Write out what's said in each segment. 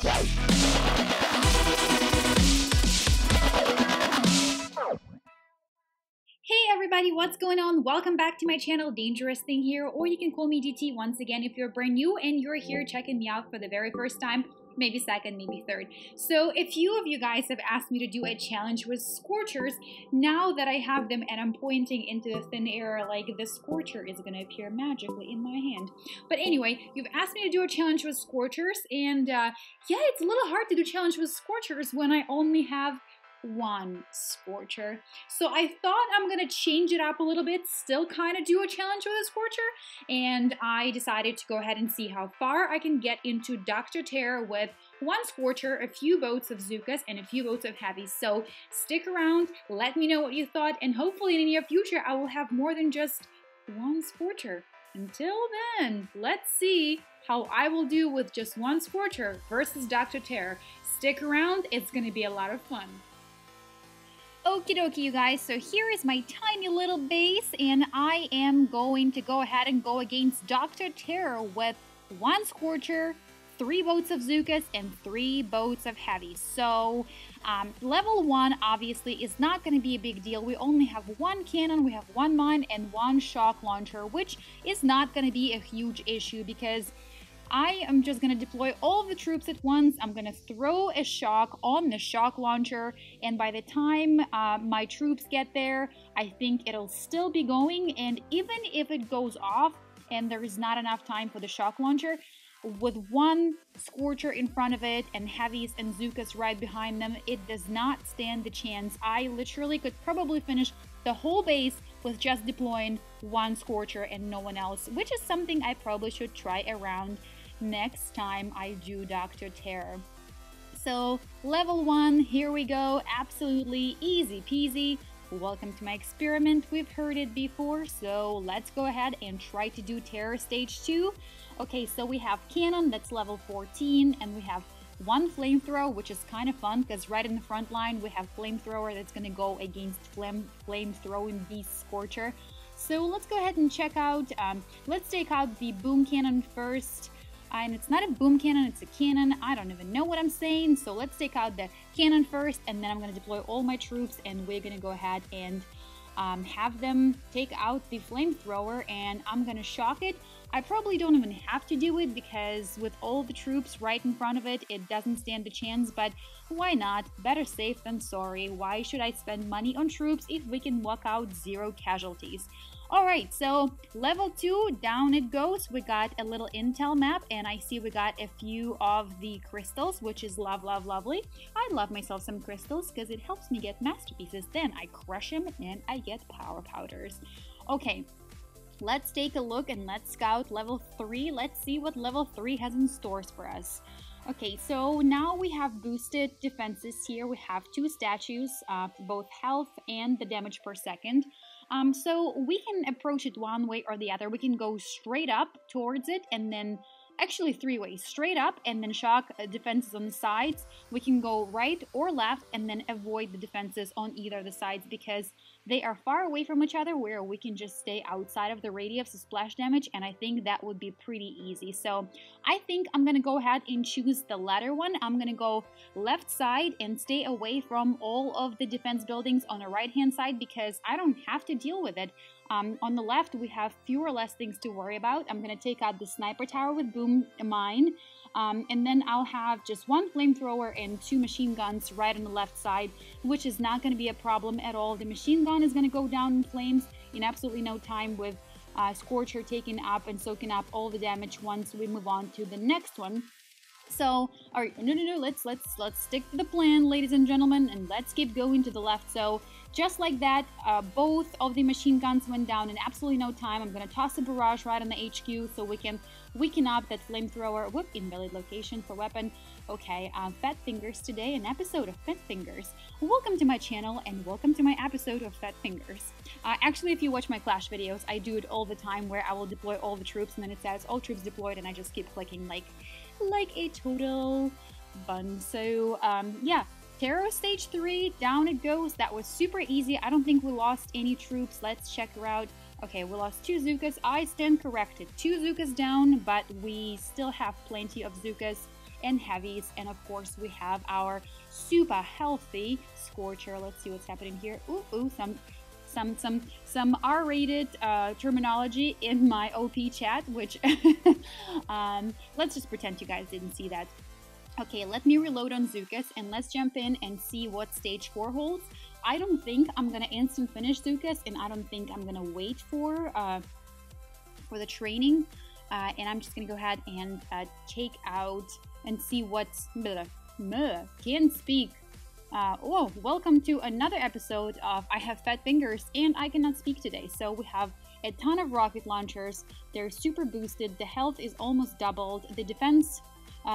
Hey everybody, what's going on? Welcome back to my channel, DangerousThing here, or you can call me DT once again if you're brand new and you're here checking me out for the very first time, maybe second, maybe third. So a few of you guys have asked me to do a challenge with Scorchers. Now that I have them and I'm pointing into the thin air, like the Scorcher is going to appear magically in my hand. But anyway, you've asked me to do a challenge with Scorchers, and yeah, it's a little hard to do challenge with Scorchers when I only have one Scorcher. So I thought I'm gonna change it up a little bit, still kind of do a challenge with a Scorcher, and I decided to go ahead and see how far I can get into Dr. Terror with one Scorcher, a few boats of Zookas, and a few boats of Heavies. So stick around, let me know what you thought, and hopefully in the near future I will have more than just one Scorcher. Until then, let's see how I will do with just one Scorcher versus Dr. Terror. Stick around, it's gonna be a lot of fun. Okie dokie, you guys, so here is my tiny little base, and I am going to go ahead and go against Dr. Terror with one Scorcher, 3 boats of Zookas, and 3 boats of Heavies. So, level 1 obviously is not going to be a big deal. We only have 1 cannon, we have 1 mine, and 1 shock launcher, which is not going to be a huge issue because I am just going to deploy all of the troops at once. I'm going to throw a shock on the shock launcher, and by the time my troops get there, I think it'll still be going, and even if it goes off and there is not enough time for the shock launcher, with 1 Scorcher in front of it and Heavies and Zookas right behind them, it does not stand the chance. I literally could probably finish the whole base with just deploying 1 Scorcher and no one else, which is something I probably should try around next time I do Dr. Terror. So level 1, here we go, absolutely easy peasy. Welcome to my experiment. We've heard it before, so let's go ahead and try to do Terror Stage 2. Okay, so we have Cannon, that's level 14, and we have 1 Flamethrower, which is kind of fun because right in the front line we have Flamethrower that's going to go against Flamethrowing Beast Scorcher. So let's go ahead and check out, let's take out the Boom Cannon first. And it's not a boom cannon, it's a cannon. I don't even know what I'm saying. So let's take out the cannon first, and then I'm going to deploy all my troops, and we're going to go ahead and have them take out the flamethrower, and I'm going to shock it. I probably don't even have to do it because with all the troops right in front of it, it doesn't stand a chance, but why not? Better safe than sorry. Why should I spend money on troops if we can walk out 0 casualties? Alright, so level 2, down it goes. We got a little intel map, and I see we got a few of the crystals, which is lovely. I love myself some crystals because it helps me get masterpieces. Then I crush them and I get power powders. Okay, let's take a look and let's scout level 3. Let's see what level 3 has in stores for us. Okay, so now we have boosted defenses here. We have 2 statues, both health and the damage per second. So we can approach it one way or the other. We can go straight up towards it, and then actually 3 ways. Straight up and then shock defenses on the sides. We can go right or left and then avoid the defenses on either of the sides because they are far away from each other where we can just stay outside of the radius of splash damage, and I think that would be pretty easy. So I think I'm gonna go ahead and choose the latter one. I'm gonna go left side and stay away from all of the defense buildings on the right hand side because I don't have to deal with it. On the left, we have fewer or less things to worry about. I'm going to take out the sniper tower with boom mine, and then I'll have just 1 flamethrower and 2 machine guns right on the left side, which is not going to be a problem at all. The machine gun is going to go down in flames in absolutely no time, with Scorcher taking up and soaking up all the damage once we move on to the next one. So, alright, no, let's stick to the plan, ladies and gentlemen, and let's keep going to the left. So, just like that, both of the machine guns went down in absolutely no time. I'm going to toss a barrage right on the HQ so we can weaken up that flamethrower. Whoop, invalid location for weapon. Okay, Fat Fingers today, an episode of Fat Fingers. Welcome to my channel and welcome to my episode of Fat Fingers. Actually, if you watch my Clash videos, I do it all the time where I will deploy all the troops and then it says all troops deployed and I just keep clicking like a total bun. So, yeah. Terror Stage 3, down it goes. That was super easy. I don't think we lost any troops. Let's check her out. Okay, we lost 2 Zookas. I stand corrected. 2 Zookas down, but we still have plenty of Zookas and Heavies, and of course we have our super healthy Scorcher. Let's see what's happening here. Ooh, some R-rated terminology in my OP chat, which let's just pretend you guys didn't see that. Okay, let me reload on Zookas and let's jump in and see what stage 4 holds. I don't think I'm gonna instant finish Zookas, and I don't think I'm gonna wait for the training. And I'm just gonna go ahead and take out and see what's can't speak. Oh, welcome to another episode of I Have Fat Fingers and I Cannot Speak Today. So we have a ton of rocket launchers. They're super boosted. The health is almost doubled. The defense,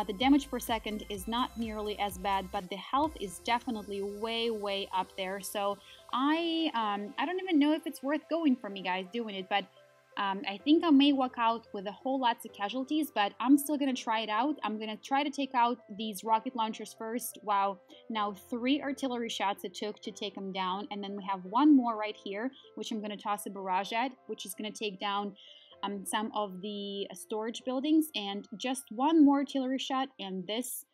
the damage per second is not nearly as bad, but the health is definitely way up there. So I don't even know if it's worth going for me, guys, doing it, but I think I may walk out with a whole lots of casualties, but I'm still gonna try it out. I'm gonna try to take out these rocket launchers first. Wow, now 3 artillery shots it took to take them down, and then we have one more right here, which I'm gonna toss a barrage at, which is gonna take down some of the storage buildings, and just one more artillery shot, and this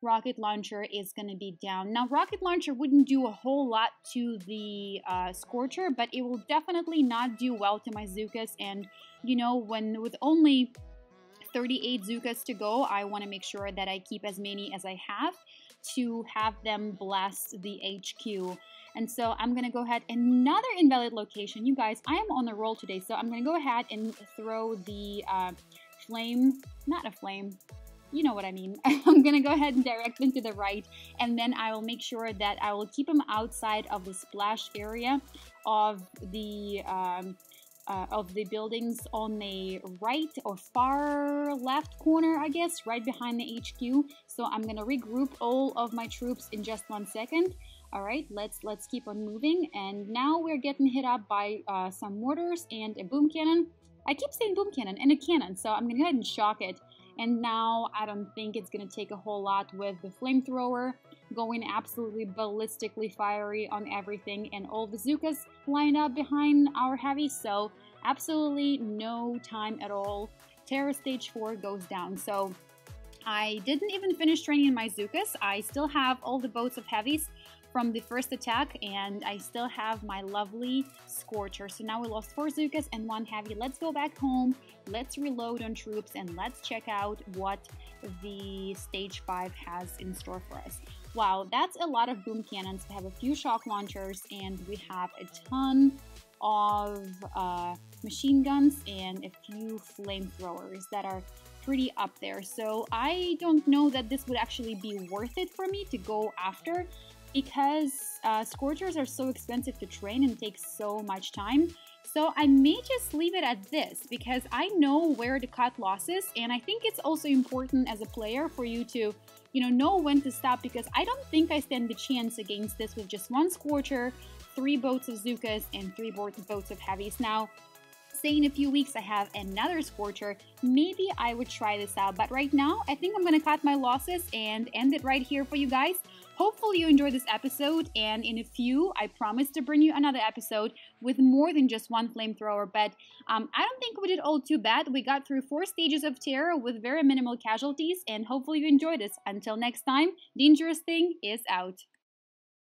rocket launcher is going to be down. Now, rocket launcher wouldn't do a whole lot to the Scorcher, but it will definitely not do well to my Zookas. And, you know, with only 38 Zookas to go, I want to make sure that I keep as many as I have to have them blast the HQ. And so I'm going to go ahead, another invalid location. You guys, I am on the roll today, so I'm going to go ahead and throw the not a flame, you know what I mean. I'm gonna go ahead and direct them to the right, and then I will make sure that I will keep them outside of the splash area of the buildings on the right or far left corner, I guess, right behind the HQ. So I'm gonna regroup all of my troops in just 1 second. All right, let's keep on moving, and now we're getting hit up by some mortars and a boom cannon. I keep saying boom cannon and a cannon, so I'm gonna go ahead and shock it. And now I don't think it's going to take a whole lot with the flamethrower going absolutely ballistically fiery on everything, and all the Zookas lined up behind our Heavies, so absolutely no time at all. Terror stage 4 goes down. So I didn't even finish training my Zookas. I still have all the boats of Heavies from the first attack, and I still have my lovely Scorcher. So now we lost 4 Zookas and 1 Heavy. Let's go back home, let's reload on troops, and let's check out what the stage 5 has in store for us. Wow, that's a lot of boom cannons. We have a few shock launchers, and we have a ton of machine guns and a few flamethrowers that are pretty up there. So I don't know that this would actually be worth it for me to go after, because Scorchers are so expensive to train and take so much time. So I may just leave it at this, because I know where to cut losses, and I think it's also important as a player for you to, you know when to stop, because I don't think I stand the chance against this with just 1 Scorcher, 3 boats of Zookas, and 3 boats of Heavies. Now, say in a few weeks I have another Scorcher, maybe I would try this out, but right now I think I'm gonna cut my losses and end it right here for you guys. Hopefully you enjoyed this episode, and in a few, I promise to bring you another episode with more than just 1 flamethrower, but I don't think we did all too bad. We got through 4 stages of terror with very minimal casualties, and hopefully you enjoyed this. Until next time, DangerousThing is out.